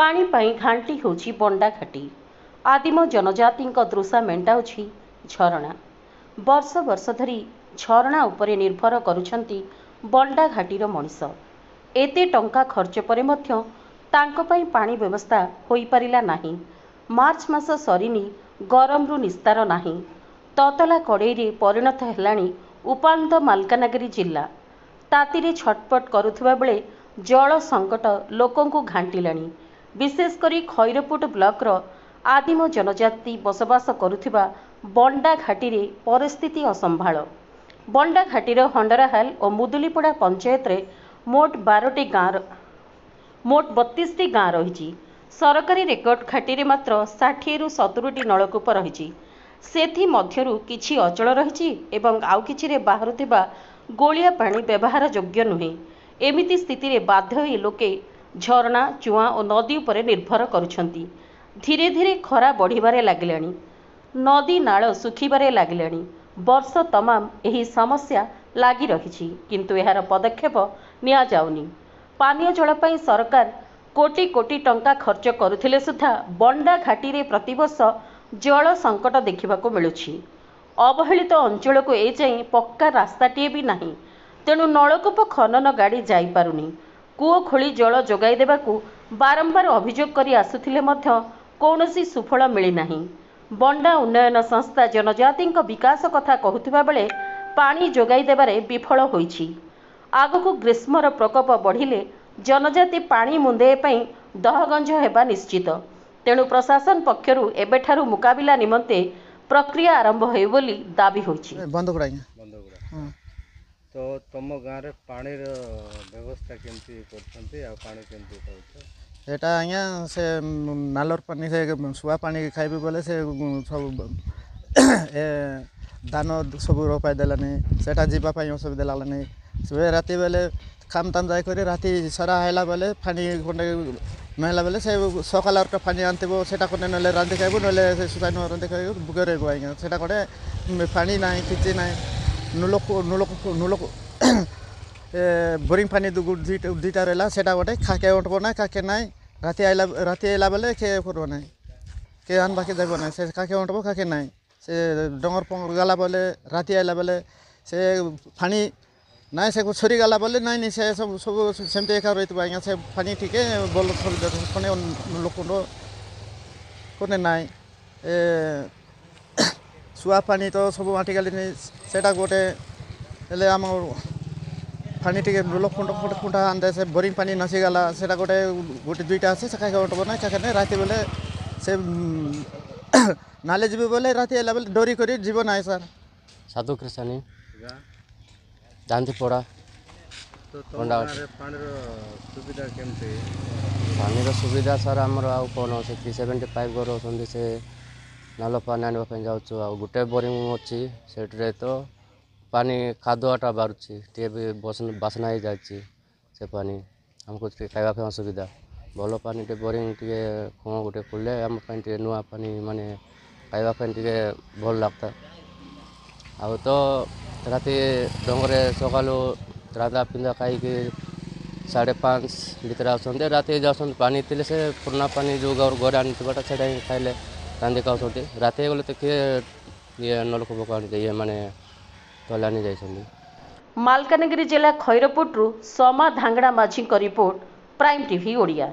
पानी पाई घांटी होची बंडा घाटी आदिम जनजाति दृशा मेटाऊँच झरणा वर्ष वर्ष धरी झरणा उपरे निर्भर करुछंती बंडा घाटीर मनीष एते टंका खर्च परे मध्य तांको पाई पानी व्यवस्था होई परिला नाही। मार्च मास सरीनी गरमरू निस्तार नाही। ततला कड़ई रे परिणत हेलाणी उपान्त मालकानगिरी जिल्ला तातीरे छटपट करुथुबा बेले जल संकट लोकंकु घांटिलाणी। विशेषकर खैरपुट ब्लॉक रो आदिम जनजाति बसवास करुथिबा बंडा घाटी रे परिस्थिति असंभाळ। बंडा घाटीर हंडराहाल और मुदुलीपड़ा पंचायत रे मोट 12टी गाँव मोट 32टी गाँ रही। सरकारी रेकर्ड घाटी रे मात्र 60 रु 70टी नलकूप रही। सेथि मध्यरु किछि अचल रही एवं आउ किछि रे बाहरुथिबा गोलिया पानी व्यवहार योग्य नुहे। एमिति स्थिति रे बाध्य होई लोके झरणा चुआ और नदी उपरे निर्भर करुछंती। धीरे धीरे खरा बढ़िबारे लागिलाणी। नदी नाଳ सुखिबारे लागिलाणी। वर्ष तमाम एही समस्या लागी रही किंतु एहार पदक्षेप निया जाउनी। पानीय जल पई सरकार कोटी कोटी टंका खर्च करुथिले सुद्धा बंडा घाटी रे प्रतिवर्ष जल संकट देखिबाको मिलुछि। अवहेलित अंचल को ए जाई पक्का रास्ताटीए भी नाही। तेणु नलकूप खनन गाड़ी जाई पारुनी। कूओ खोली जल जोगाई देबाकू बारंबार अभियोग करी आसुथिले मध्य कौनसी सुफल मिली नाही। बंडा उन्नयन संस्था जनजाति विकास कथा कहूथिबा बेले पानी जोगाई देबारे विफल होईछि। आगकू ग्रीष्मर प्रकोप बढ़िले जनजाति पानी मुंदे पई दहगंज हेबा निश्चित। तेणु प्रशासन पक्षरु एबेठारु मुकाबिला निमंते प्रक्रिया आरंभ होय बोली दाबी होईछि। तो तुम गाँव रे पानी व्यवस्था केमती करछंती आ पानी केमती पाउछ? एटा आज्ञा से नालर पानी से सुआ पानी खाइबे बोले से सब ए धान सब रोपाई देलानी सेटा जीवा पाई असुविधा लागलानी। से राति बेले काम ताम जाय करे राति सारा आइला बेले पानी कोने नहला बेले से सकाल पानी आनतेबो सेटा कोने नले रांधे खाइबो नले से सुसाइन रांधे खाइबो बुगरे गो आज्ञा सेटा कोने पानी नाही किछि नाही। नुलोक नुलोक नुलोक बोरिंग पानी दुईटा रहला सेटा गोटे खाके उठबो ना खाके नाही। राति आइला बेले के करबो नाही के आन बाकी जाबो नाही से खाके उठबो खाके नाही। से डंगर पंगर गला बेले राति आइला बेले से पानी नाई से छोरी गला बोले नाई से सब सब सेमते एका रहित आज्ञा से पानी ठीक है बोल कोने लोक कोने नाई ए सुआ पानी तो सब माटी गाली सेटा गोटे हेले आम पानी टिके लोक खुंटा आंदे से बोरिंग पानी नसी गला सेटा गोटे गोटे दुईटा आसे से खाके उठबो ना खाके नहीं। राति बेले से नाले जीव बोले राति आइला बेले डोरी करी जीव नाई सर। साधु कृष्णानी जानती पड़ा तो पानी सुविधा केमती? पानी सुविधा सर आमर आउ कौन से 375 घर अच्छा से नाल पानी आने जाऊँ गोटे बोरिंग अच्छी से तो पानी खादुआटा बाहर भी बासना ही जाए से पानी हमको खावा असुविधा भल पानी टे बोरिंग टे कौन गोटे खोले आम नुआ पानी माने खावा भल लगता। आ तो राति डंगरे सकालू राधा पिंधा खाई 5:30 भर आसते राति जाऊँ पानी थे से पुराना पानी जो घर आनी से खाइले रांधे खाऊँ राति गले तो किए नलकूप ये माने तलानी जाइछन्ती। मालकानगिरी जिला खैरपुटरू समा धांगड़ा माझी रिपोर्ट प्राइम टीवी ओडिया।